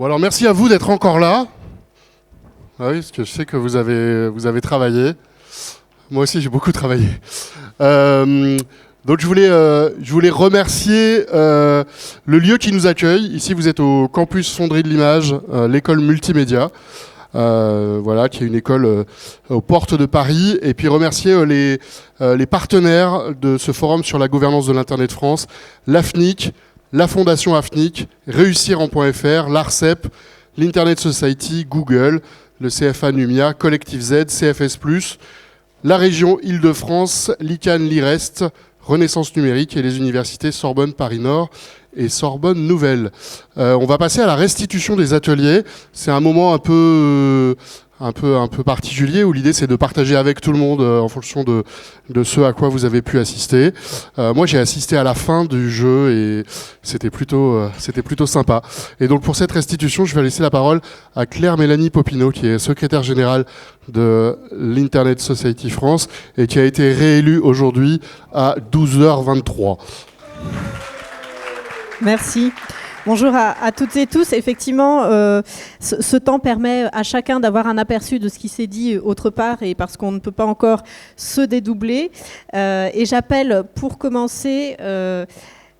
Bon alors merci à vous d'être encore là. Ah oui, parce que je sais que vous avez travaillé. Moi aussi j'ai beaucoup travaillé. Donc je voulais remercier le lieu qui nous accueille. Ici vous êtes au campus Fonderie de l'Image, l'école multimédia. Voilà, qui est une école aux portes de Paris, et puis remercier les partenaires de ce forum sur la gouvernance de l'Internet France, l'AFNIC, la Fondation AFNIC, Réussir.fr, l'ARCEP, l'Internet Society, Google, le CFA Numia, Collectif Z, CFS+, la région Île-de-France, l'ICANN, l'IREST, Renaissance numérique et les universités Sorbonne Paris-Nord et Sorbonne Nouvelle. On va passer à la restitution des ateliers. C'est un moment un peu particulier où l'idée c'est de partager avec tout le monde en fonction de ce à quoi vous avez pu assister. Moi j'ai assisté à la fin du jeu et c'était plutôt sympa. Et donc pour cette restitution, je vais laisser la parole à Claire-Mélanie Popinot, qui est secrétaire générale de l'Internet Society France et qui a été réélue aujourd'hui à 12h23. Merci. Bonjour à toutes et tous. Effectivement, ce temps permet à chacun d'avoir un aperçu de ce qui s'est dit autre part, et parce qu'on ne peut pas encore se dédoubler. Et j'appelle pour commencer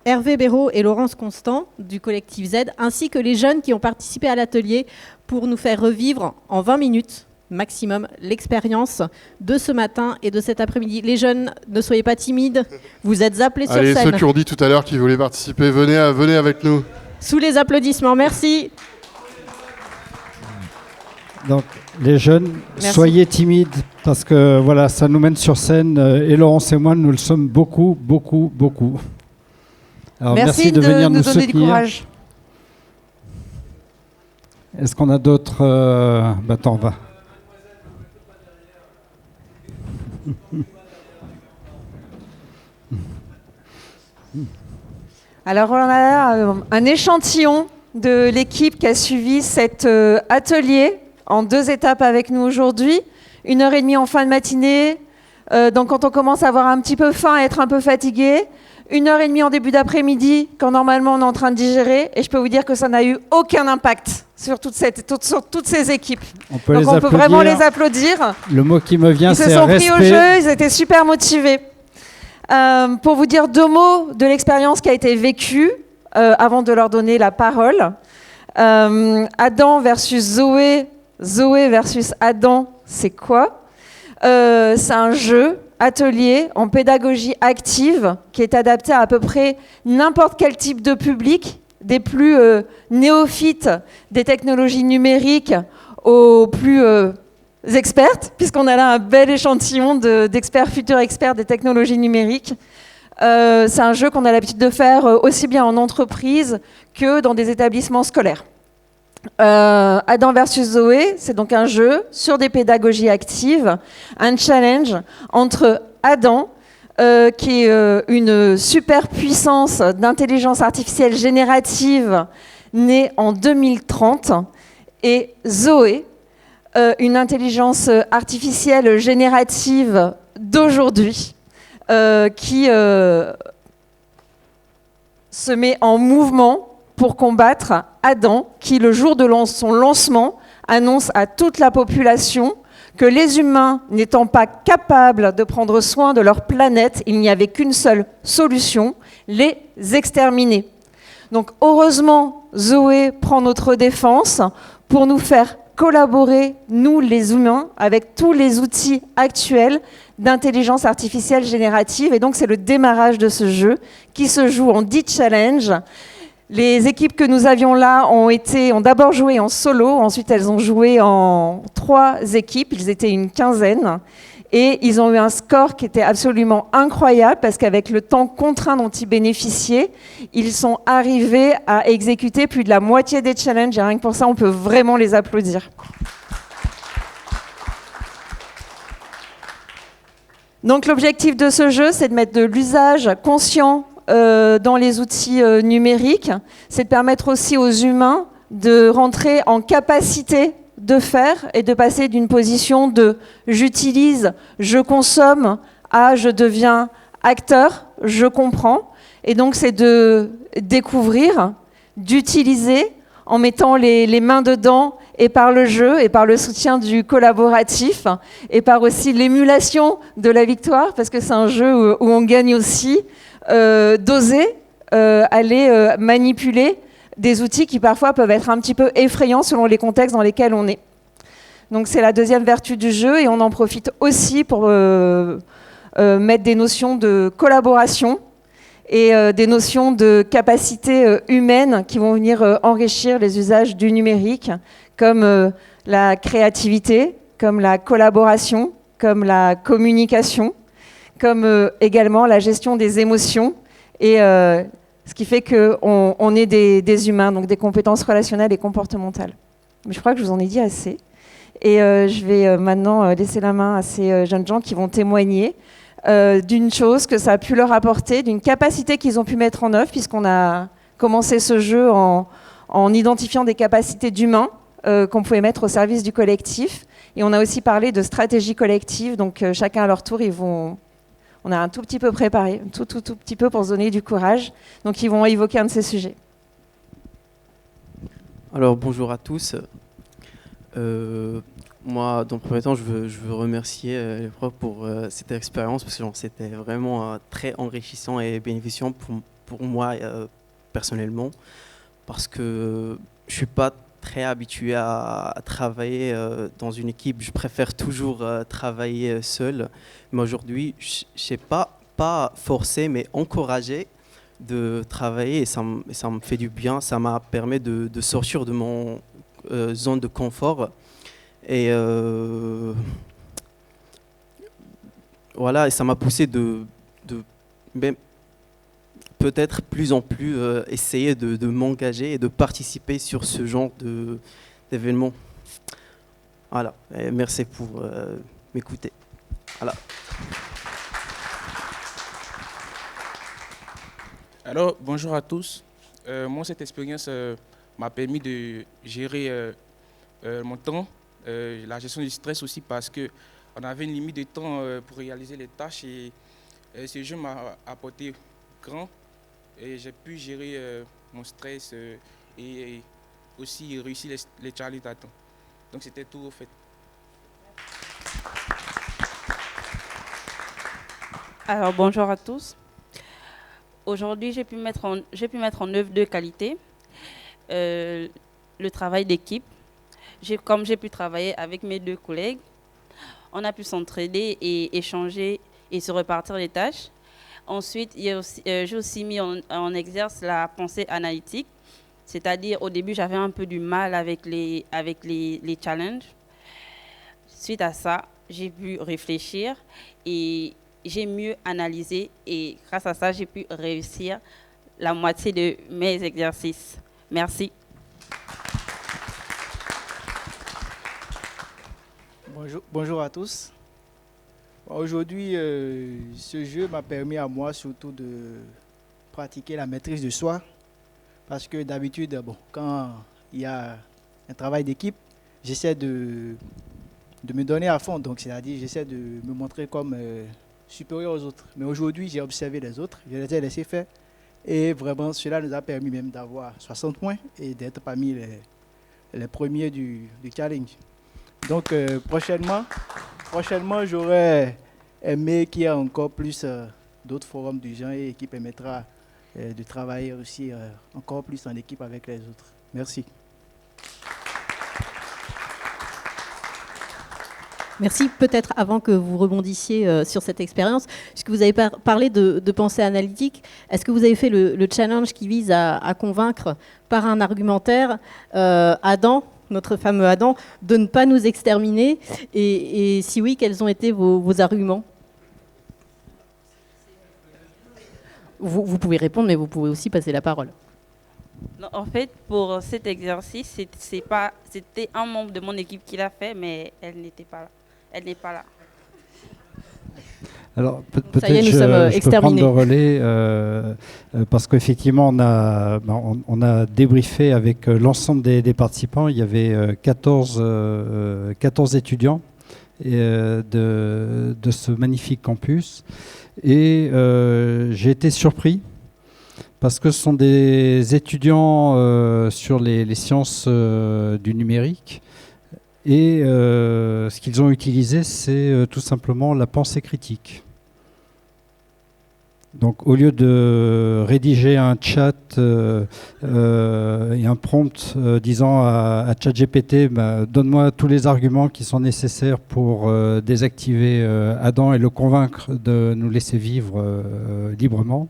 Hervé Béraud et Laurence Constant du collectif Z, ainsi que les jeunes qui ont participé à l'atelier, pour nous faire revivre en 20 minutes maximum l'expérience de ce matin et de cet après-midi. Les jeunes, ne soyez pas timides, vous êtes appelés sur scène. Ceux qui ont dit tout à l'heure qu'ils voulaient participer, venez avec nous. Sous les applaudissements, merci. Donc, les jeunes, merci. Soyez timides, parce que voilà, ça nous mène sur scène, et Laurence et moi, nous le sommes beaucoup. Alors, merci de venir nous donner soutenir. du courage. Est-ce qu'on a d'autres attends, on va. Alors on a là un échantillon de l'équipe qui a suivi cet atelier en 2 étapes avec nous aujourd'hui. 1h30 en fin de matinée, donc quand on commence à avoir un petit peu faim et être un peu fatigué. 1h30 en début d'après-midi, quand normalement on est en train de digérer. Et je peux vous dire que ça n'a eu aucun impact sur toutes ces équipes. On peut vraiment les applaudir. Le mot qui me vient, c'est respect. Ils se sont pris au jeu, ils étaient super motivés. Pour vous dire 2 mots de l'expérience qui a été vécue, avant de leur donner la parole. Adam versus Zoé. Zoé versus Adam, c'est quoi ? C'est un jeu atelier en pédagogie active qui est adapté à peu près n'importe quel type de public, des plus néophytes des technologies numériques aux plus expertes, puisqu'on a là un bel échantillon d'experts, futurs experts des technologies numériques. C'est un jeu qu'on a l'habitude de faire aussi bien en entreprise que dans des établissements scolaires. Adam versus Zoé, c'est donc un jeu sur des pédagogies actives, un challenge entre Adam, qui est une super puissance d'intelligence artificielle générative née en 2030, et Zoé, une intelligence artificielle générative d'aujourd'hui, qui se met en mouvement pour combattre Adam, qui, le jour de son lancement, annonce à toute la population que les humains n'étant pas capables de prendre soin de leur planète, il n'y avait qu'une seule solution, les exterminer. Donc heureusement, Zoé prend notre défense pour nous faire collaborer, nous les humains, avec tous les outils actuels d'intelligence artificielle générative. Et donc c'est le démarrage de ce jeu qui se joue en 10 challenges. Les équipes que nous avions là ont d'abord joué en solo, ensuite elles ont joué en 3 équipes, ils étaient une 15aine, et ils ont eu un score qui était absolument incroyable, parce qu'avec le temps contraint dont ils bénéficiaient, ils sont arrivés à exécuter plus de la moitié des challenges, et rien que pour ça, on peut vraiment les applaudir. Donc l'objectif de ce jeu, c'est de mettre de l'usage conscient dans les outils numériques, c'est de permettre aussi aux humains de rentrer en capacité de faire et de passer d'une position de « j'utilise, je consomme » à « je deviens acteur, je comprends ». Et donc c'est de découvrir, d'utiliser en mettant les mains dedans, et par le jeu, et par le soutien du collaboratif, et par aussi l'émulation de la victoire, parce que c'est un jeu où on gagne aussi, d'oser aller manipuler des outils qui parfois peuvent être un petit peu effrayants selon les contextes dans lesquels on est. Donc c'est la deuxième vertu du jeu, et on en profite aussi pour mettre des notions de collaboration et des notions de capacité humaine qui vont venir enrichir les usages du numérique, comme la créativité, comme la collaboration, comme la communication, comme également la gestion des émotions, et ce qui fait qu'on est des humains, donc des compétences relationnelles et comportementales. Mais je crois que je vous en ai dit assez. Et je vais maintenant laisser la main à ces jeunes gens qui vont témoigner d'une chose que ça a pu leur apporter, d'une capacité qu'ils ont pu mettre en œuvre, puisqu'on a commencé ce jeu en identifiant des capacités d'humains qu'on pouvait mettre au service du collectif. Et on a aussi parlé de stratégie collective, donc chacun à leur tour, on a un tout petit peu préparé, tout petit peu pour se donner du courage. Donc ils vont évoquer un de ces sujets. Alors bonjour à tous. Moi, dans le premier temps, je veux remercier les profs pour cette expérience, parce que c'était vraiment très enrichissant et bénéficiant pour moi personnellement, parce que je ne suis pas très habitué à travailler dans une équipe. Je préfère toujours travailler seul. Mais aujourd'hui, je ne sais pas forcé, mais encouragé de travailler, et ça me fait du bien. Ça m'a permis de sortir de mon zone de confort. Et voilà, et ça m'a poussé de même peut-être plus en plus essayer de m'engager et de participer sur ce genre d'événements. Voilà, et merci pour m'écouter. Voilà. Alors, bonjour à tous. Moi, cette expérience m'a permis de gérer mon temps, la gestion du stress aussi, parce qu'on avait une limite de temps pour réaliser les tâches, et ce jeu m'a apporté grand, et j'ai pu gérer mon stress et aussi réussir les challenges à temps. Donc c'était tout au fait. Alors bonjour à tous. Aujourd'hui, j'ai pu mettre en œuvre deux qualités. Le travail d'équipe. Comme j'ai pu travailler avec mes deux collègues, on a pu s'entraider et échanger et se répartir les tâches. Ensuite, j'ai aussi mis en exerce la pensée analytique, c'est-à-dire au début, j'avais un peu du mal avec les challenges. Suite à ça, j'ai pu réfléchir et j'ai mieux analysé, et grâce à ça, j'ai pu réussir la moitié de mes exercices. Merci. Bonjour à tous. Aujourd'hui, ce jeu m'a permis à moi surtout de pratiquer la maîtrise de soi, parce que d'habitude, quand il y a un travail d'équipe, j'essaie de me donner à fond, donc c'est-à-dire j'essaie de me montrer comme supérieur aux autres. Mais aujourd'hui, j'ai observé les autres, je les ai laissés faire, et vraiment cela nous a permis même d'avoir 60 points et d'être parmi les premiers du challenge. Donc prochainement, j'aurais aimé qu'il y ait encore plus d'autres forums du genre, et qui permettra de travailler aussi encore plus en équipe avec les autres. Merci. Merci. Peut-être avant que vous rebondissiez sur cette expérience, puisque vous avez parlé de pensée analytique, est-ce que vous avez fait le challenge qui vise à convaincre par un argumentaire Adam, notre fameux Adam, de ne pas nous exterminer, et si oui, quels ont été vos arguments? Vous pouvez répondre, mais vous pouvez aussi passer la parole. Non, en fait, pour cet exercice, c'était un membre de mon équipe qui l'a fait, mais elle n'était pas là. Elle n'est pas là. Alors Ça y est, peut-être nous sommes je peux prendre exterminés. le relais parce qu'effectivement on a débriefé avec l'ensemble des participants. Il y avait 14 étudiants de ce magnifique campus, et j'ai été surpris parce que ce sont des étudiants sur les sciences du numérique. Et ce qu'ils ont utilisé, c'est tout simplement la pensée critique. Donc, au lieu de rédiger un chat et un prompt disant à ChatGPT, donne-moi tous les arguments qui sont nécessaires pour désactiver Adam et le convaincre de nous laisser vivre librement,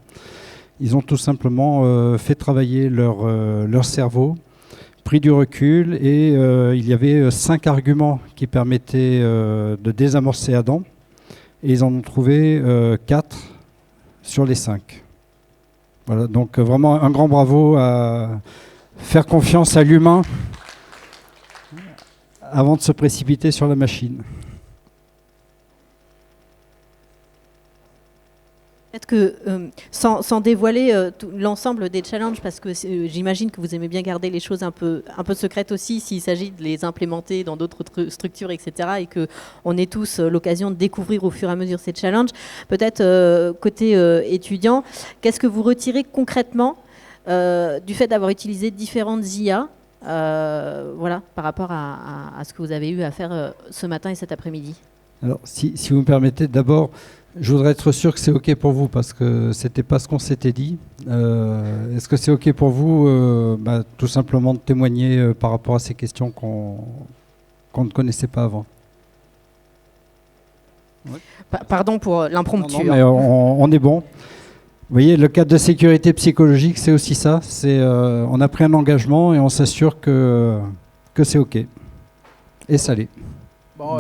ils ont tout simplement fait travailler leur cerveau, pris du recul, et il y avait 5 arguments qui permettaient de désamorcer Adam, et ils en ont trouvé 4 sur les 5. Voilà, donc vraiment un grand bravo à faire confiance à l'humain avant de se précipiter sur la machine. Peut-être que, sans dévoiler l'ensemble des challenges, parce que j'imagine que vous aimez bien garder les choses un peu secrètes aussi, s'il s'agit de les implémenter dans d'autres structures, etc., et qu'on ait tous l'occasion de découvrir au fur et à mesure ces challenges. Peut-être côté étudiant, qu'est-ce que vous retirez concrètement du fait d'avoir utilisé différentes IA voilà, par rapport à ce que vous avez eu à faire ce matin et cet après-midi? Alors, si vous me permettez, d'abord, je voudrais être sûr que c'est OK pour vous, parce que ce n'était pas ce qu'on s'était dit. Est-ce que c'est OK pour vous, tout simplement de témoigner par rapport à ces questions qu'on ne connaissait pas avant? Ouais. Pardon pour l'impromptu. Non, mais on est bon. Vous voyez, le cadre de sécurité psychologique, c'est aussi ça. On a pris un engagement et on s'assure que c'est OK. Et ça l'est. Bon,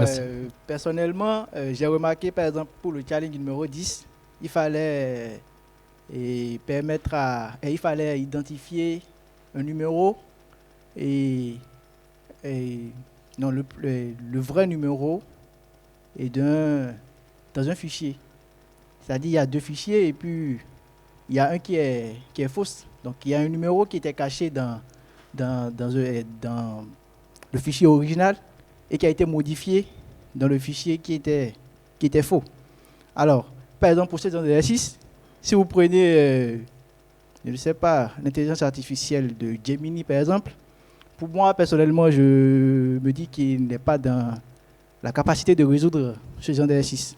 personnellement, j'ai remarqué, par exemple, pour le challenge numéro 10, il fallait il fallait identifier un numéro et non, le vrai numéro est dans un fichier. C'est-à-dire il y a 2 fichiers et puis il y a un qui est fausse. Donc il y a un numéro qui était caché dans le fichier original et qui a été modifié dans le fichier qui était faux. Alors, par exemple, pour cet exercice, si vous prenez, je ne sais pas, l'intelligence artificielle de Gemini, par exemple, pour moi, personnellement, je me dis qu'il n'est pas dans la capacité de résoudre ce genre d'exercice.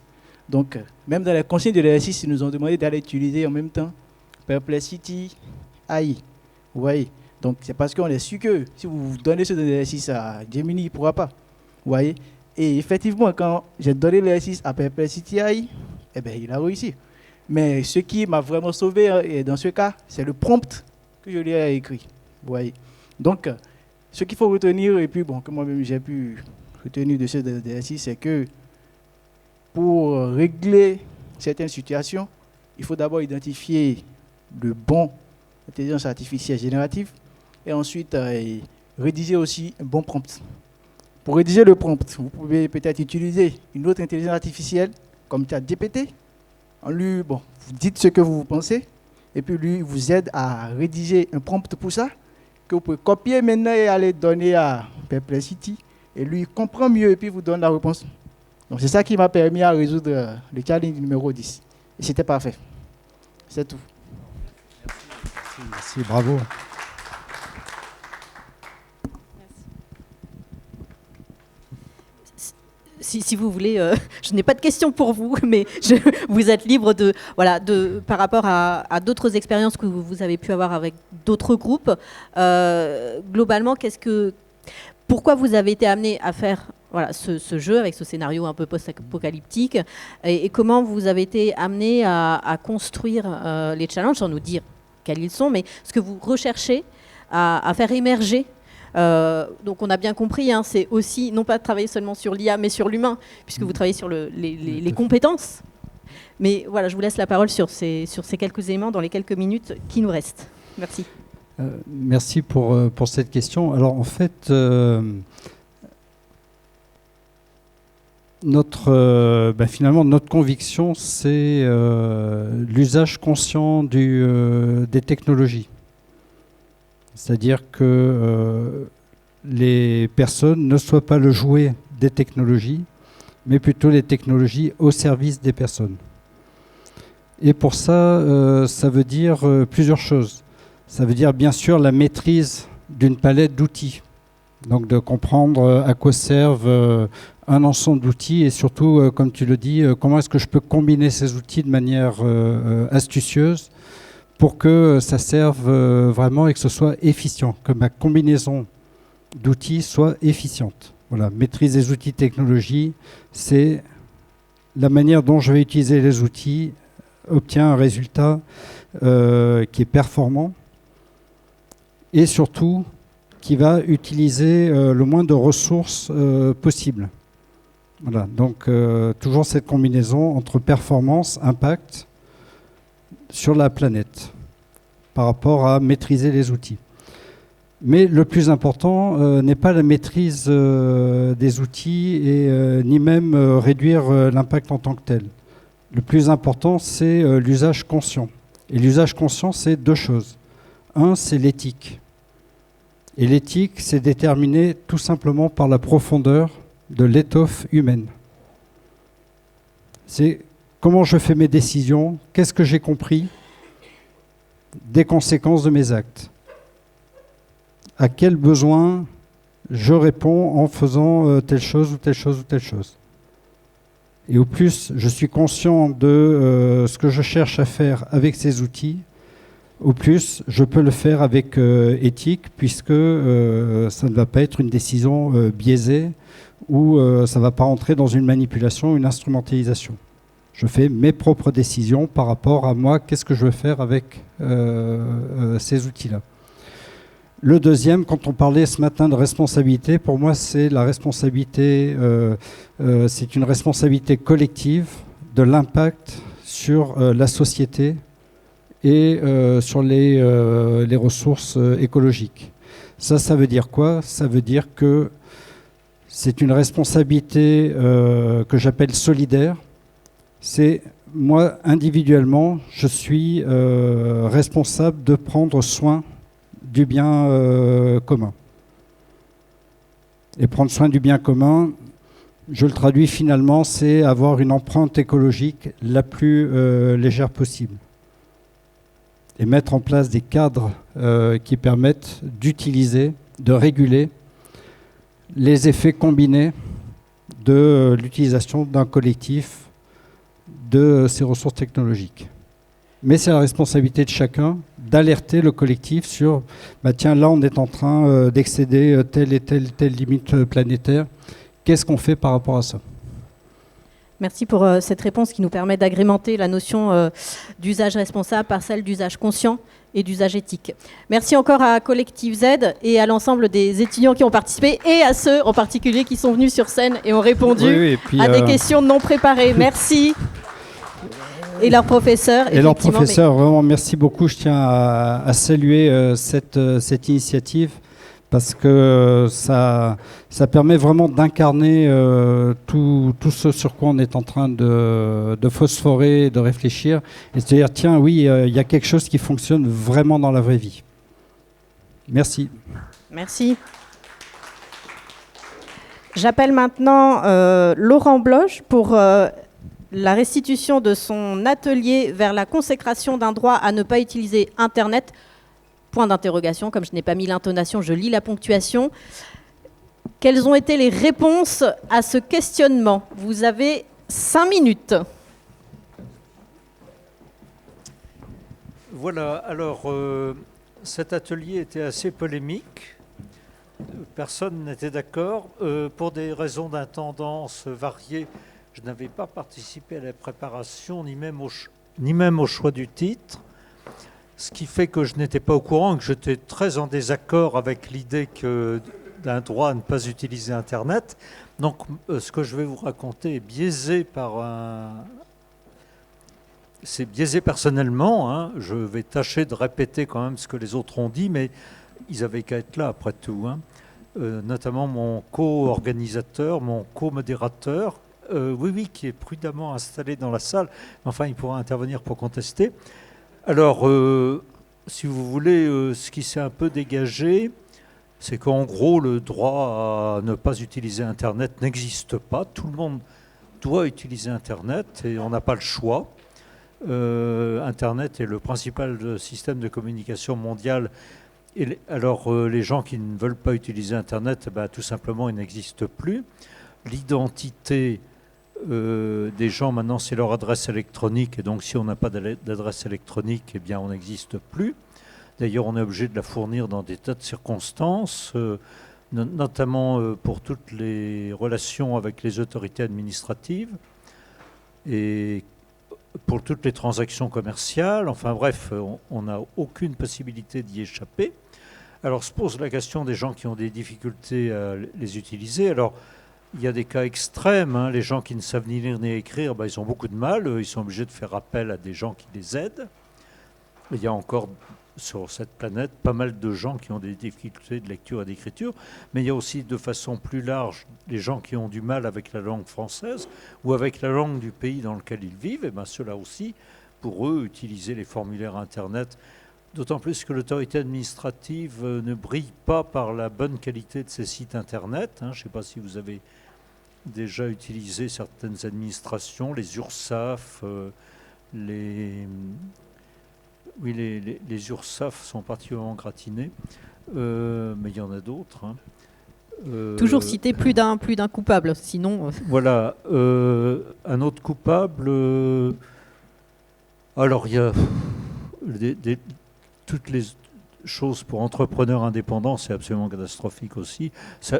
Donc, même dans les consignes de l'exercice, ils nous ont demandé d'aller utiliser en même temps Perplexity AI. Vous voyez? Donc, c'est parce qu'on est sûr que si vous donnez ce exercice à Gemini, il ne pourra pas. Vous voyez? Et effectivement, quand j'ai donné l'exercice à Perplexity AI, eh bien, il a réussi. Mais ce qui m'a vraiment sauvé dans ce cas, c'est le prompt que je lui ai écrit. Vous voyez? Donc, ce qu'il faut retenir, et puis bon, que moi-même j'ai pu retenir de ce exercice, c'est que pour régler certaines situations, il faut d'abord identifier le bon intelligence artificielle générative et ensuite rédiger aussi un bon prompt. Pour rédiger le prompt, vous pouvez peut-être utiliser une autre intelligence artificielle comme ChatGPT. Lui, bon, vous dites ce que vous pensez et puis lui vous aide à rédiger un prompt pour ça que vous pouvez copier maintenant et aller donner à Perplexity et lui comprend mieux et puis vous donne la réponse. Donc c'est ça qui m'a permis à résoudre le challenge numéro 10. Et c'était parfait. C'est tout. Merci, bravo. Si vous voulez, je n'ai pas de questions pour vous, mais vous êtes libre par rapport à d'autres expériences que vous avez pu avoir avec d'autres groupes. Globalement, pourquoi vous avez été amené à faire ce jeu avec ce scénario un peu post-apocalyptique et comment vous avez été amené à construire les challenges, sans nous dire quels ils sont, mais ce que vous recherchez à faire émerger. Donc on a bien compris, c'est aussi non pas de travailler seulement sur l'IA, mais sur l'humain, puisque vous travaillez sur les compétences. Mais voilà, je vous laisse la parole sur ces quelques éléments dans les quelques minutes qui nous restent. Merci. Merci pour cette question. Alors en fait, finalement, notre conviction, c'est l'usage conscient des technologies. C'est-à-dire que les personnes ne soient pas le jouet des technologies, mais plutôt les technologies au service des personnes. Et pour ça, ça veut dire plusieurs choses. Ça veut dire bien sûr la maîtrise d'une palette d'outils. Donc de comprendre à quoi servent un ensemble d'outils et surtout, comme tu le dis, comment est-ce que je peux combiner ces outils de manière astucieuse pour que ça serve vraiment et que ce soit efficient, que ma combinaison d'outils soit efficiente. Voilà, maîtrise des outils de technologie, c'est la manière dont je vais utiliser les outils obtient un résultat qui est performant et surtout qui va utiliser le moins de ressources possible. Voilà, donc toujours cette combinaison entre performance, impact sur la planète par rapport à maîtriser les outils. Mais le plus important n'est pas la maîtrise des outils et ni même réduire l'impact en tant que tel. Le plus important, c'est l'usage conscient. Et l'usage conscient, c'est deux choses. Un, c'est l'éthique. Et l'éthique, c'est déterminé tout simplement par la profondeur de l'étoffe humaine. C'est comment je fais mes décisions, qu'est-ce que j'ai compris des conséquences de mes actes. À quel besoin je réponds en faisant telle chose ou telle chose ou telle chose. Et au plus je suis conscient de ce que je cherche à faire avec ces outils, au plus je peux le faire avec éthique, puisque ça ne va pas être une décision biaisée ou ça ne va pas entrer dans une manipulation, une instrumentalisation. Je fais mes propres décisions par rapport à moi, qu'est-ce que je veux faire avec ces outils-là. Le deuxième, quand on parlait ce matin de responsabilité, pour moi c'est la responsabilité, c'est une responsabilité collective de l'impact sur la société et sur les ressources écologiques. Ça veut dire quoi? Ça veut dire que c'est une responsabilité que j'appelle solidaire. C'est moi, individuellement, je suis responsable de prendre soin du bien commun. Et prendre soin du bien commun, je le traduis finalement, c'est avoir une empreinte écologique la plus légère possible. Et mettre en place des cadres qui permettent d'utiliser, de réguler les effets combinés de l'utilisation d'un collectif de ces ressources technologiques. Mais c'est la responsabilité de chacun d'alerter le collectif sur tiens, là on est en train d'excéder telle et telle limite planétaire. Qu'est-ce qu'on fait par rapport à ça? Merci pour cette réponse qui nous permet d'agrémenter la notion d'usage responsable par celle d'usage conscient et d'usage éthique. Merci encore à Collectif Z et à l'ensemble des étudiants qui ont participé et à ceux en particulier qui sont venus sur scène et ont répondu à des questions non préparées. Merci. Et leurs professeurs. Et leurs professeurs, vraiment merci beaucoup. Je tiens à saluer cette initiative parce que ça permet vraiment d'incarner tout ce sur quoi on est en train de phosphorer, de réfléchir, et de se dire tiens oui, il y a quelque chose qui fonctionne vraiment dans la vraie vie. Merci. Merci. J'appelle maintenant Laurent Bloch pour la restitution de son atelier vers la consécration d'un droit à ne pas utiliser Internet. Point d'interrogation, comme je n'ai pas mis l'intonation, je lis la ponctuation. Quelles ont été les réponses à ce questionnement? Vous avez 5 minutes. Voilà, alors cet atelier était assez polémique. Personne n'était d'accord. Pour des raisons d'intendance variées, je n'avais pas participé à la préparation, ni même au choix du titre. Ce qui fait que je n'étais pas au courant, que j'étais très en désaccord avec l'idée d'un droit à ne pas utiliser Internet. Donc ce que je vais vous raconter est biaisé c'est biaisé personnellement, hein. Je vais tâcher de répéter quand même ce que les autres ont dit, mais ils avaient qu'à être là après tout, hein. Notamment mon co-organisateur, mon co-modérateur, oui, qui est prudemment installé dans la salle, enfin il pourra intervenir pour contester. Alors, si vous voulez, ce qui s'est un peu dégagé, c'est qu'en gros, le droit à ne pas utiliser Internet n'existe pas. Tout le monde doit utiliser Internet et on n'a pas le choix. Internet est le principal système de communication mondial. Et alors, les gens qui ne veulent pas utiliser Internet, tout simplement, il n'existe plus. L'identité des gens, maintenant, c'est leur adresse électronique. Et donc, si on n'a pas d'adresse électronique, eh bien, on n'existe plus. D'ailleurs, on est obligé de la fournir dans des tas de circonstances, notamment pour toutes les relations avec les autorités administratives et pour toutes les transactions commerciales. Enfin bref, on n'a aucune possibilité d'y échapper. Alors se pose la question des gens qui ont des difficultés à les utiliser. Alors il y a des cas extrêmes, hein. Les gens qui ne savent ni lire ni écrire, ils ont beaucoup de mal. Ils sont obligés de faire appel à des gens qui les aident. Il y a encore sur cette planète pas mal de gens qui ont des difficultés de lecture et d'écriture, mais il y a aussi de façon plus large les gens qui ont du mal avec la langue française ou avec la langue du pays dans lequel ils vivent. Et ceux-là aussi, pour eux, utiliser les formulaires Internet, d'autant plus que l'autorité administrative ne brille pas par la bonne qualité de ses sites Internet. Je ne sais pas si vous avez déjà utilisé certaines administrations, les URSSAF, les URSSAF sont particulièrement gratinés, mais il y en a d'autres. Toujours citer plus d'un coupable, sinon... Voilà, un autre coupable... alors, il y a toutes les choses pour entrepreneurs indépendants, c'est absolument catastrophique aussi.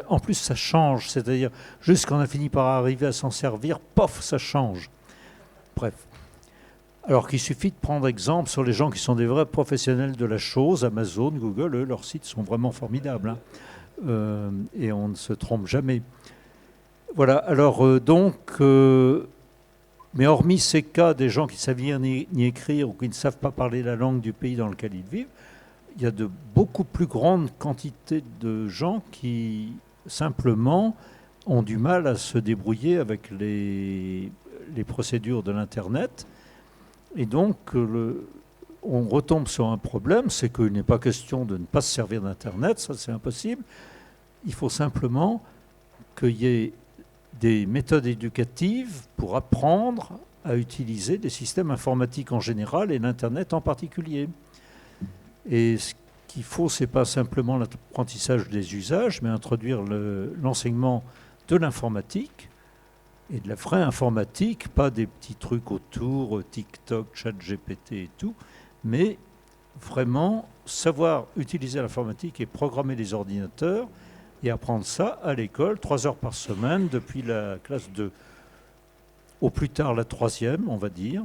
En plus, ça change, c'est-à-dire, juste quand on a fini par arriver à s'en servir, pof, ça change. Bref. Alors qu'il suffit de prendre exemple sur les gens qui sont des vrais professionnels de la chose. Amazon, Google, eux, leurs sites sont vraiment formidables. Et on ne se trompe jamais. Voilà, alors mais hormis ces cas des gens qui ne savent lire ni écrire ou qui ne savent pas parler la langue du pays dans lequel ils vivent, il y a de beaucoup plus grandes quantités de gens qui, simplement, ont du mal à se débrouiller avec les procédures de l'Internet. Et donc, on retombe sur un problème, c'est qu'il n'est pas question de ne pas se servir d'Internet, ça c'est impossible. Il faut simplement qu'il y ait des méthodes éducatives pour apprendre à utiliser des systèmes informatiques en général et l'Internet en particulier. Et ce qu'il faut, ce n'est pas simplement l'apprentissage des usages, mais introduire l'enseignement de l'informatique, et de la vraie informatique, pas des petits trucs autour, TikTok, ChatGPT et tout, mais vraiment savoir utiliser l'informatique et programmer les ordinateurs et apprendre ça à l'école, 3 heures par semaine, depuis la classe 2, au plus tard la 3e, on va dire.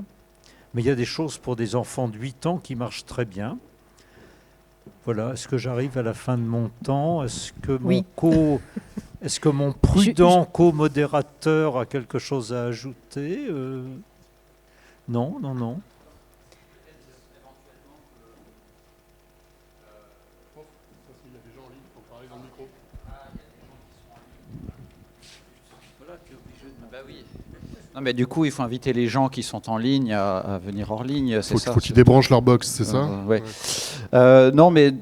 Mais il y a des choses pour des enfants de 8 ans qui marchent très bien. Voilà, est-ce que j'arrive à la fin de mon temps? Est-ce que mon prudent co-modérateur a quelque chose à ajouter? Non. Non, mais du coup, il faut inviter les gens qui sont en ligne à venir hors ligne. Faut qu'ils débranchent leur box, c'est ça? Ouais. Non, mais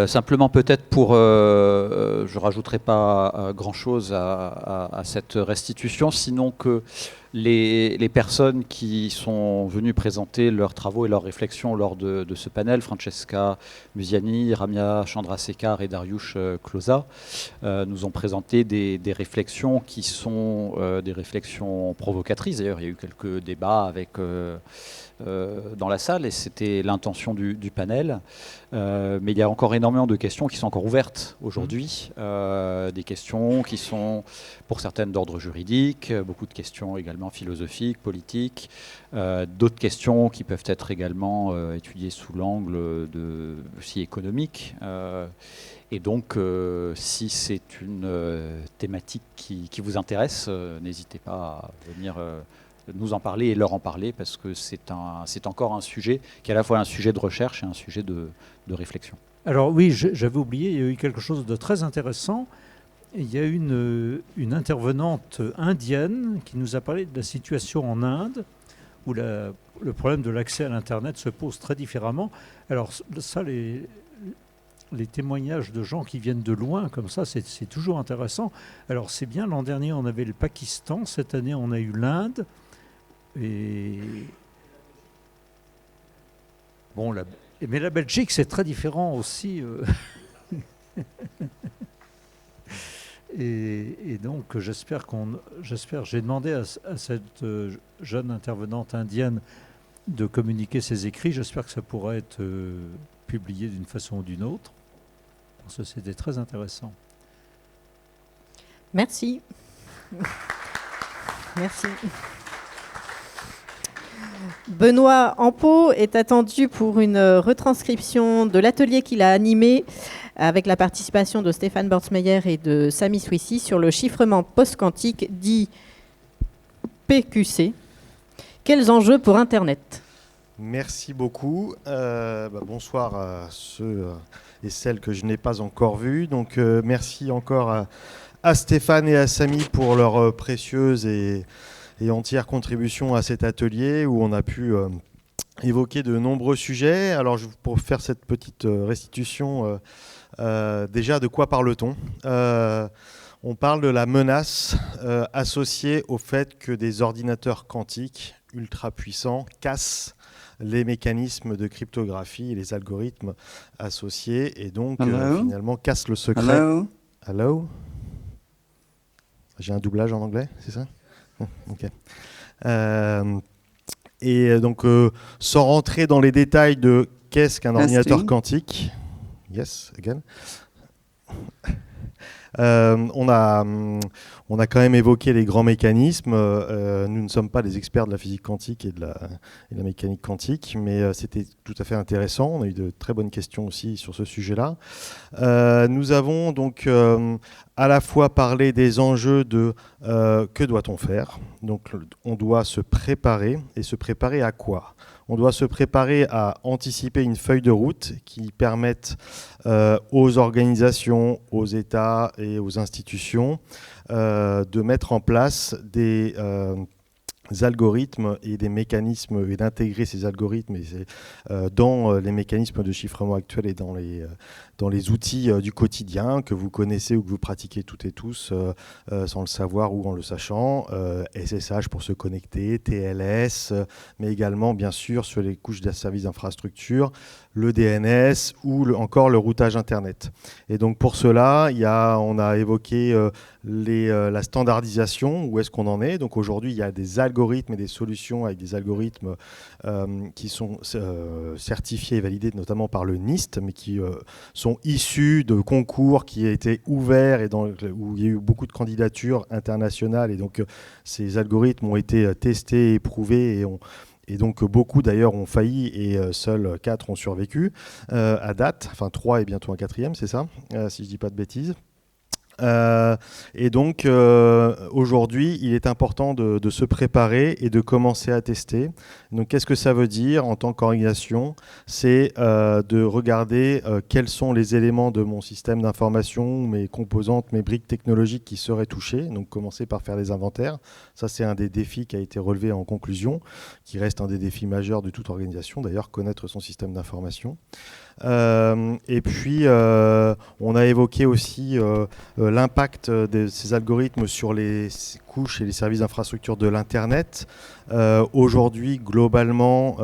simplement peut-être pour... je ne rajouterai pas grand-chose à cette restitution, sinon que les personnes qui sont venues présenter leurs travaux et leurs réflexions lors de ce panel, Francesca Musiani, Ramia Chandrasekhar et Dariush Closa, nous ont présenté des réflexions qui sont des réflexions provocatrices. D'ailleurs, il y a eu quelques débats avec... dans la salle, et c'était l'intention du panel. Mais il y a encore énormément de questions qui sont encore ouvertes aujourd'hui. Des questions qui sont, pour certaines, d'ordre juridique, beaucoup de questions également philosophiques, politiques, d'autres questions qui peuvent être également étudiées sous l'angle aussi économique. Et donc, si c'est une thématique qui vous intéresse, n'hésitez pas à venir... nous en parler et leur en parler, parce que c'est encore un sujet qui est à la fois un sujet de recherche et un sujet de réflexion. Alors oui, j'avais oublié, il y a eu quelque chose de très intéressant. Il y a une intervenante indienne qui nous a parlé de la situation en Inde, où le problème de l'accès à l'Internet se pose très différemment. Alors ça, les témoignages de gens qui viennent de loin, comme ça, c'est toujours intéressant. Alors c'est bien, l'an dernier, on avait le Pakistan, cette année, on a eu l'Inde. Et bon, mais la Belgique, c'est très différent aussi. Et donc, j'ai demandé à cette jeune intervenante indienne de communiquer ses écrits. J'espère que ça pourra être publié d'une façon ou d'une autre. Parce que c'était très intéressant. Merci. Merci. Benoît Ampeau est attendu pour une retranscription de l'atelier qu'il a animé avec la participation de Stéphane Bortsmeyer et de Sami Swissi sur le chiffrement post-quantique dit PQC. Quels enjeux pour Internet ? Merci beaucoup. Bonsoir à ceux et celles que je n'ai pas encore vus. Donc, merci encore à Stéphane et à Sami pour leur précieuse et entière contribution à cet atelier où on a pu évoquer de nombreux sujets. Alors, pour faire cette petite restitution, déjà, de quoi parle-t-on ? On parle de la menace associée au fait que des ordinateurs quantiques ultra puissants cassent les mécanismes de cryptographie et les algorithmes associés et donc finalement cassent le secret. Hello. J'ai un doublage en anglais, c'est ça ? Ok. Et donc, sans rentrer dans les détails de qu'est-ce qu'un ordinateur quantique, yes, again. On a quand même évoqué les grands mécanismes. Nous ne sommes pas des experts de la physique quantique et de la mécanique quantique, mais c'était tout à fait intéressant. On a eu de très bonnes questions aussi sur ce sujet-là. Nous avons donc à la fois parlé des enjeux de que doit-on faire. Donc on doit se préparer, et se préparer à quoi ? On doit se préparer à anticiper une feuille de route qui permette aux organisations, aux États et aux institutions de mettre en place des algorithmes et des mécanismes et d'intégrer ces algorithmes dans les mécanismes de chiffrement actuels et dans les outils du quotidien que vous connaissez ou que vous pratiquez toutes et tous sans le savoir ou en le sachant. SSH pour se connecter, TLS, mais également bien sûr sur les couches de services d'infrastructure, le DNS ou encore le routage Internet. Et donc pour cela, on a évoqué la standardisation, où est-ce qu'on en est. Donc aujourd'hui, il y a des algorithmes et des solutions avec des algorithmes qui sont certifiés et validés notamment par le NIST, mais qui sont issus de concours qui a été ouverts et où il y a eu beaucoup de candidatures internationales. Et donc ces algorithmes ont été testés, éprouvés et donc beaucoup d'ailleurs ont failli et seuls 4 ont survécu à date. Enfin 3 et bientôt un 4e, c'est ça, si je ne dis pas de bêtises. Et donc aujourd'hui il est important de se préparer et de commencer à tester. Donc qu'est-ce que ça veut dire en tant qu'organisation ? C'est de regarder quels sont les éléments de mon système d'information, mes composantes, mes briques technologiques qui seraient touchées. Donc commencer par faire les inventaires. Ça c'est un des défis qui a été relevé en conclusion, qui reste un des défis majeurs de toute organisation, d'ailleurs connaître son système d'information. Et puis on a évoqué aussi l'impact de ces algorithmes sur les couches et les services d'infrastructure de l'Internet. Aujourd'hui, globalement,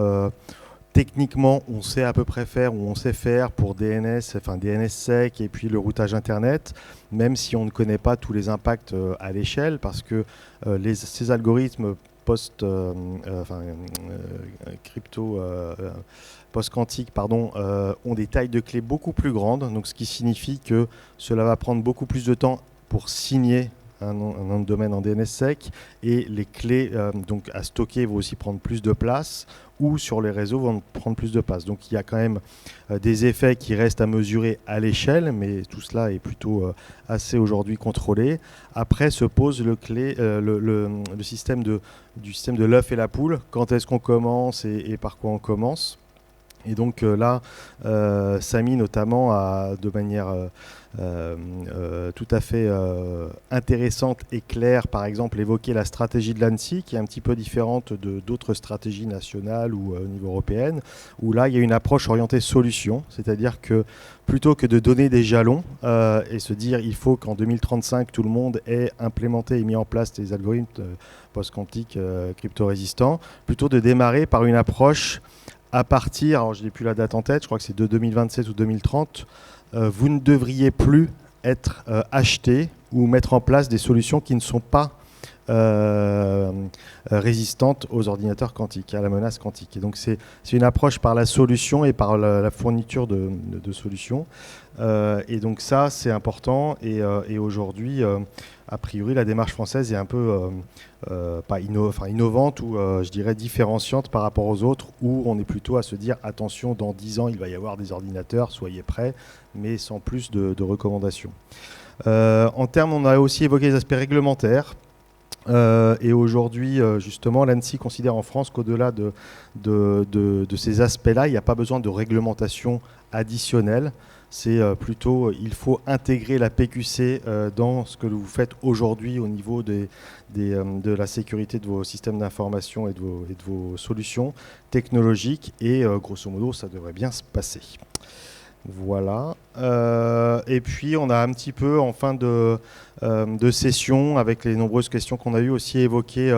techniquement, on sait à peu près faire, ou on sait faire pour DNSSEC et puis le routage Internet, même si on ne connaît pas tous les impacts à l'échelle, parce que ces algorithmes post-quantiques ont des tailles de clés beaucoup plus grandes, donc ce qui signifie que cela va prendre beaucoup plus de temps pour signer un nom de domaine en DNSSEC, et les clés donc à stocker vont aussi prendre plus de place, ou sur les réseaux vont prendre plus de place. Donc il y a quand même des effets qui restent à mesurer à l'échelle, mais tout cela est plutôt assez aujourd'hui contrôlé. Après se pose le système de l'œuf et la poule. Quand est-ce qu'on commence et par quoi on commence ? Et donc là, Samy notamment a de manière tout à fait intéressante et claire, par exemple, évoqué la stratégie de l'ANSSI, qui est un petit peu différente d'autres stratégies nationales ou au niveau européen, où là, il y a une approche orientée solution, c'est-à-dire que plutôt que de donner des jalons et se dire il faut qu'en 2035, tout le monde ait implémenté et mis en place des algorithmes post-quantiques crypto-résistants, plutôt de démarrer par une approche à partir, alors je n'ai plus la date en tête, je crois que c'est de 2027 ou 2030, vous ne devriez plus être acheté ou mettre en place des solutions qui ne sont pas résistantes aux ordinateurs quantiques, à la menace quantique. Et donc c'est une approche par la solution et par la fourniture de solutions. Et donc ça, c'est important. Et aujourd'hui, a priori, la démarche française est un peu innovante ou, je dirais, différenciante par rapport aux autres, où on est plutôt à se dire, attention, dans 10 ans, il va y avoir des ordinateurs, soyez prêts, mais sans plus de recommandations. En termes, on a aussi évoqué les aspects réglementaires. Et aujourd'hui, justement, l'ANSSI considère en France qu'au-delà de ces aspects-là, il n'y a pas besoin de réglementation additionnelle. C'est plutôt, il faut intégrer la PQC dans ce que vous faites aujourd'hui au niveau de la sécurité de vos systèmes d'information et de vos solutions technologiques. Et grosso modo, ça devrait bien se passer. Voilà. Et puis, on a un petit peu, en fin de session, avec les nombreuses questions qu'on a eues, aussi évoqué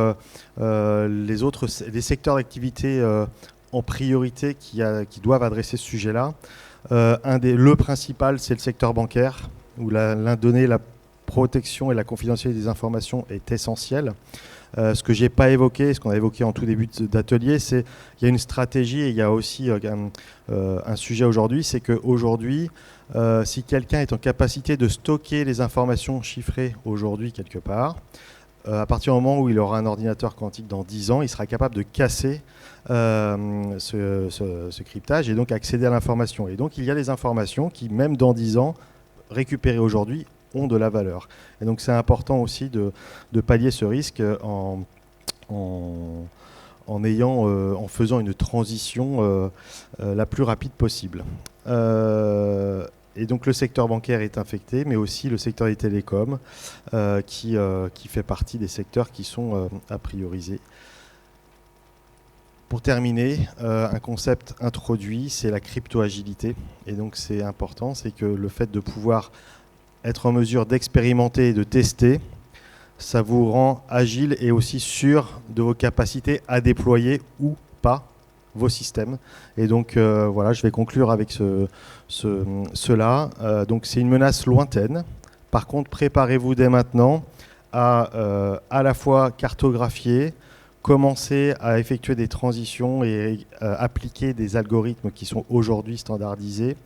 les secteurs d'activité en priorité qui doivent adresser ce sujet-là. Le principal, c'est le secteur bancaire, où la protection et la confidentialité des informations est essentielle. Ce que je n'ai pas évoqué, ce qu'on a évoqué en tout début d'atelier, c'est qu'il y a une stratégie et il y a aussi un sujet aujourd'hui, c'est qu'aujourd'hui, si quelqu'un est en capacité de stocker les informations chiffrées aujourd'hui quelque part, à partir du moment où il aura un ordinateur quantique dans 10 ans, il sera capable de casser ce cryptage et donc accéder à l'information. Et donc il y a des informations qui, même dans 10 ans, récupérées aujourd'hui, ont de la valeur. Et donc c'est important aussi de pallier ce risque en faisant une transition la plus rapide possible. Et donc le secteur bancaire est infecté, mais aussi le secteur des télécoms qui fait partie des secteurs qui sont à prioriser. Pour terminer, un concept introduit, c'est la crypto-agilité. Et donc c'est important, c'est que le fait de pouvoir être en mesure d'expérimenter et de tester, ça vous rend agile et aussi sûr de vos capacités à déployer ou pas vos systèmes. Et donc voilà, je vais conclure avec cela. Donc c'est une menace lointaine. Par contre, préparez-vous dès maintenant à la fois cartographier, commencer à effectuer des transitions et appliquer des algorithmes qui sont aujourd'hui standardisés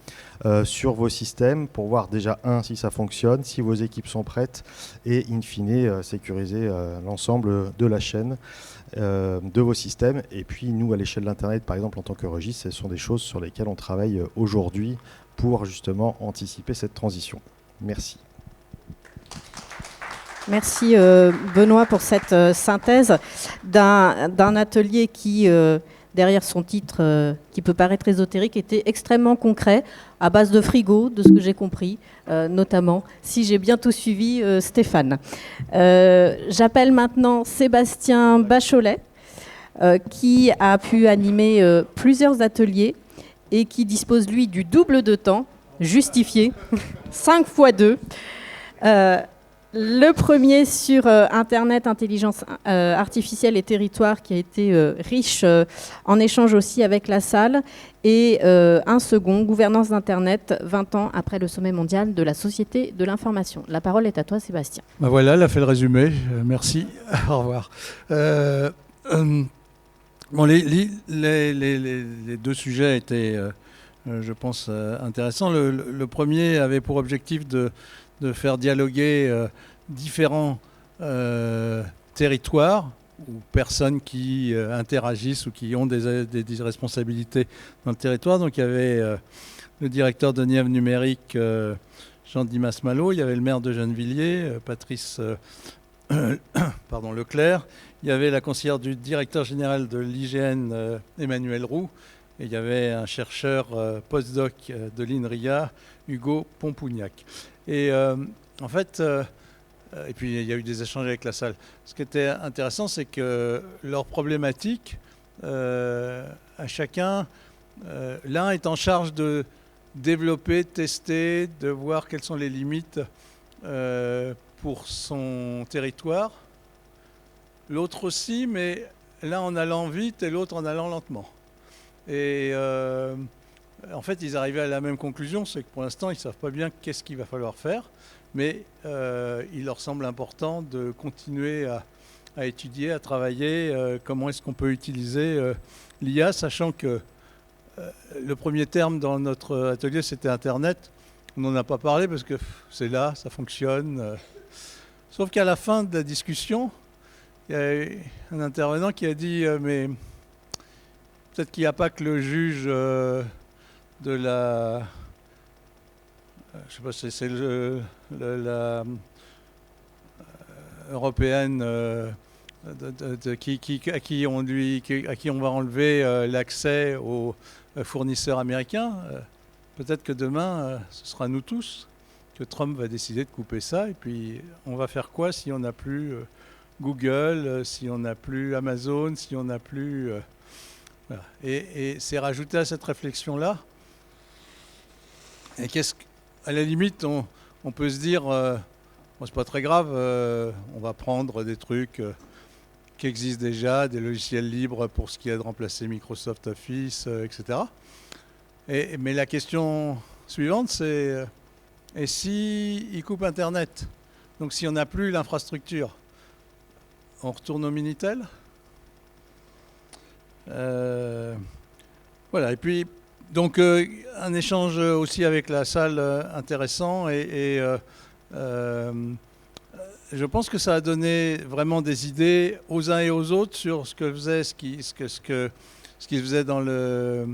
sur vos systèmes pour voir déjà, si ça fonctionne, si vos équipes sont prêtes et, in fine, sécuriser l'ensemble de la chaîne de vos systèmes. Et puis, nous, à l'échelle de l'Internet, par exemple, en tant que registre, ce sont des choses sur lesquelles on travaille aujourd'hui pour justement anticiper cette transition. Merci. Merci Benoît pour cette synthèse d'un atelier qui, derrière son titre, qui peut paraître ésotérique, était extrêmement concret, à base de frigo, de ce que j'ai compris, notamment, si j'ai bien tout suivi, Stéphane. J'appelle maintenant Sébastien Bacholet, qui a pu animer plusieurs ateliers et qui dispose, lui, du double de temps, justifié, 5 x 2. Le premier sur Internet, intelligence artificielle et territoire, qui a été riche en échange aussi avec la salle, et un second, gouvernance d'Internet, 20 ans après le sommet mondial de la société de l'information. La parole est à toi, Sébastien. Ben voilà, elle a fait le résumé. Merci. Au revoir. Bon, les deux sujets étaient, je pense, intéressants. Le premier avait pour objectif de faire dialoguer différents territoires ou personnes qui interagissent ou qui ont des responsabilités dans le territoire. Donc il y avait le directeur de Nièvre Numérique, Jean-Dimas Malo, il y avait le maire de Gennevilliers, Patrice Leclerc, il y avait la conseillère du directeur général de l'IGN, Emmanuel Roux, Et il y avait un chercheur postdoc de l'INRIA, Hugo Pompougnac. Et en fait, et puis il y a eu des échanges avec la salle. Ce qui était intéressant, c'est que leurs problématiques, à chacun, l'un est en charge de développer, tester, de voir quelles sont les limites pour son territoire. L'autre aussi, mais l'un en allant vite et l'autre en allant lentement. Et en fait, ils arrivaient à la même conclusion, c'est que pour l'instant, ils ne savent pas bien qu'est-ce qu'il va falloir faire, mais il leur semble important de continuer à étudier, à travailler, comment est-ce qu'on peut utiliser l'IA, sachant que le premier terme dans notre atelier, c'était Internet. On n'en a pas parlé parce que c'est là, ça fonctionne. Sauf qu'à la fin de la discussion, il y a un intervenant qui a dit mais peut-être qu'il n'y a pas que le juge de la... je sais pas si c'est la européenne à qui on va enlever l'accès aux fournisseurs américains. Peut-être que demain, ce sera nous tous, que Trump va décider de couper ça. Et puis, on va faire quoi si on n'a plus Google, si on n'a plus Amazon, si on n'a plus... voilà. Et c'est rajouté à cette réflexion-là. Et à la limite, on peut se dire, bon, c'est pas très grave, on va prendre des trucs qui existent déjà, des logiciels libres pour ce qui est de remplacer Microsoft Office, etc. Mais la question suivante, c'est et si ils coupent Internet? Donc si on n'a plus l'infrastructure, on retourne au Minitel? Voilà, et puis donc un échange aussi avec la salle intéressant et je pense que ça a donné vraiment des idées aux uns et aux autres sur ce que faisait ce qu'ils faisaient dans le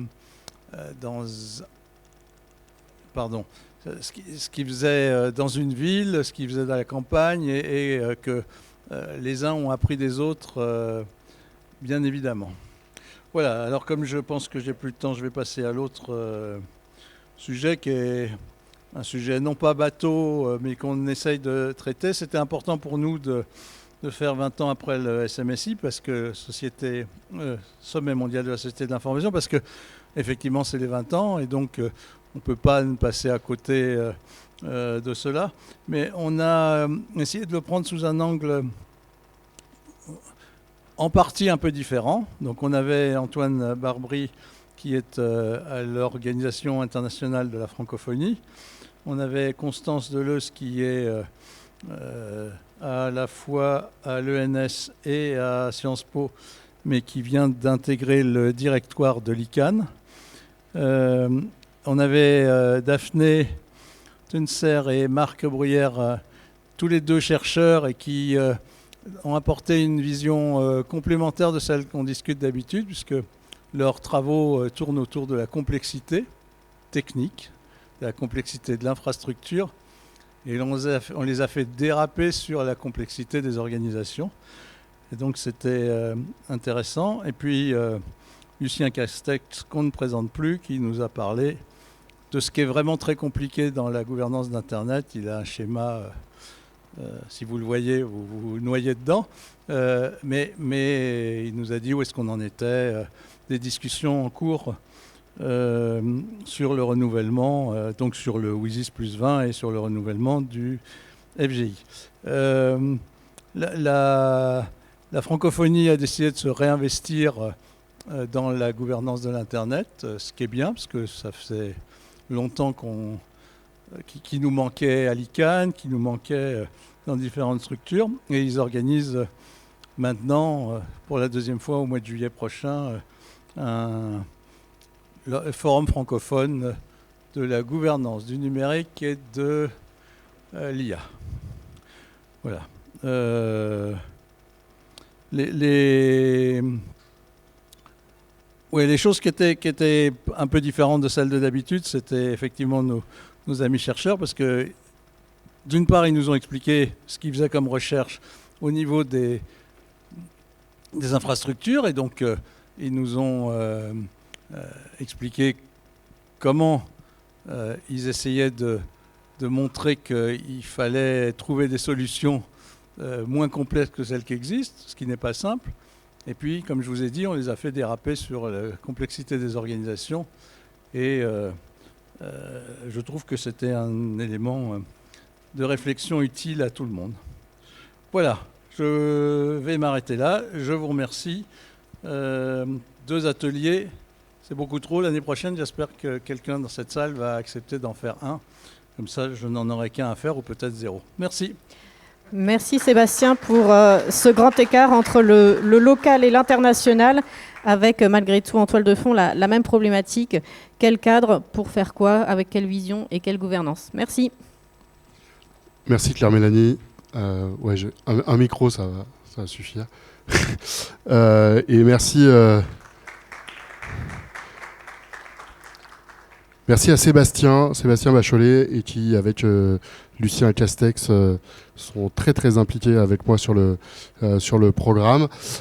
ce qu'ils faisaient dans une ville, ce qu'ils faisaient dans la campagne et que les uns ont appris des autres, bien évidemment. Voilà, alors comme je pense que j'ai plus de temps, je vais passer à l'autre sujet qui est un sujet non pas bateau, mais qu'on essaye de traiter. C'était important pour nous de faire 20 ans après le SMSI, parce que Sommet mondial de la société de l'information, parce que effectivement c'est les 20 ans, et donc on ne peut pas passer à côté de cela. Mais on a essayé de le prendre sous un angle en partie un peu différent. Donc on avait Antoine Barbry, qui est à l'Organisation internationale de la francophonie. On avait Constance Deleuze, qui est à la fois à l'ENS et à Sciences Po, mais qui vient d'intégrer le directoire de l'ICANN. On avait Daphné Tunser et Marc Bruyère, tous les deux chercheurs, et qui ont apporté une vision complémentaire de celle qu'on discute d'habitude, puisque leurs travaux tournent autour de la complexité technique, de la complexité de l'infrastructure, et on les a fait déraper sur la complexité des organisations. Et donc c'était intéressant. Et puis Lucien Castex, qu'on ne présente plus, qui nous a parlé de ce qui est vraiment très compliqué dans la gouvernance d'Internet. Il a un schéma, si vous le voyez, vous vous noyez dedans. Mais il nous a dit où est-ce qu'on en était, des discussions en cours sur le renouvellement, donc sur le WSIS plus 20 et sur le renouvellement du FGI. La francophonie a décidé de se réinvestir dans la gouvernance de l'Internet, ce qui est bien, parce que ça faisait longtemps qui nous manquait à l'ICANN, qui nous manquait dans différentes structures, et ils organisent maintenant, pour la deuxième fois au mois de juillet prochain, le forum francophone de la gouvernance du numérique et de l'IA. Voilà. Les choses qui étaient un peu différentes de celles de d'habitude, c'était effectivement nos amis chercheurs, parce que d'une part, ils nous ont expliqué ce qu'ils faisaient comme recherche au niveau des infrastructures, et donc ils nous ont expliqué comment ils essayaient de montrer qu'il fallait trouver des solutions moins complexes que celles qui existent, ce qui n'est pas simple. Et puis, comme je vous ai dit, on les a fait déraper sur la complexité des organisations. Et je trouve que c'était un élément de réflexion utile à tout le monde. Voilà, je vais m'arrêter là. Je vous remercie. 2 ateliers, c'est beaucoup trop. L'année prochaine, j'espère que quelqu'un dans cette salle va accepter d'en faire un. Comme ça, je n'en aurai qu'un à faire ou peut-être 0. Merci. Merci Sébastien pour ce grand écart entre le local et l'international, avec malgré tout en toile de fond la même problématique. Quel cadre pour faire quoi, avec quelle vision et quelle gouvernance? Merci. Merci Claire-Mélanie. Ouais, un micro, ça va suffire. Et merci... Merci à Sébastien Bacholet, et qui, avec Lucien Castex, sont très très impliqués avec moi sur le programme.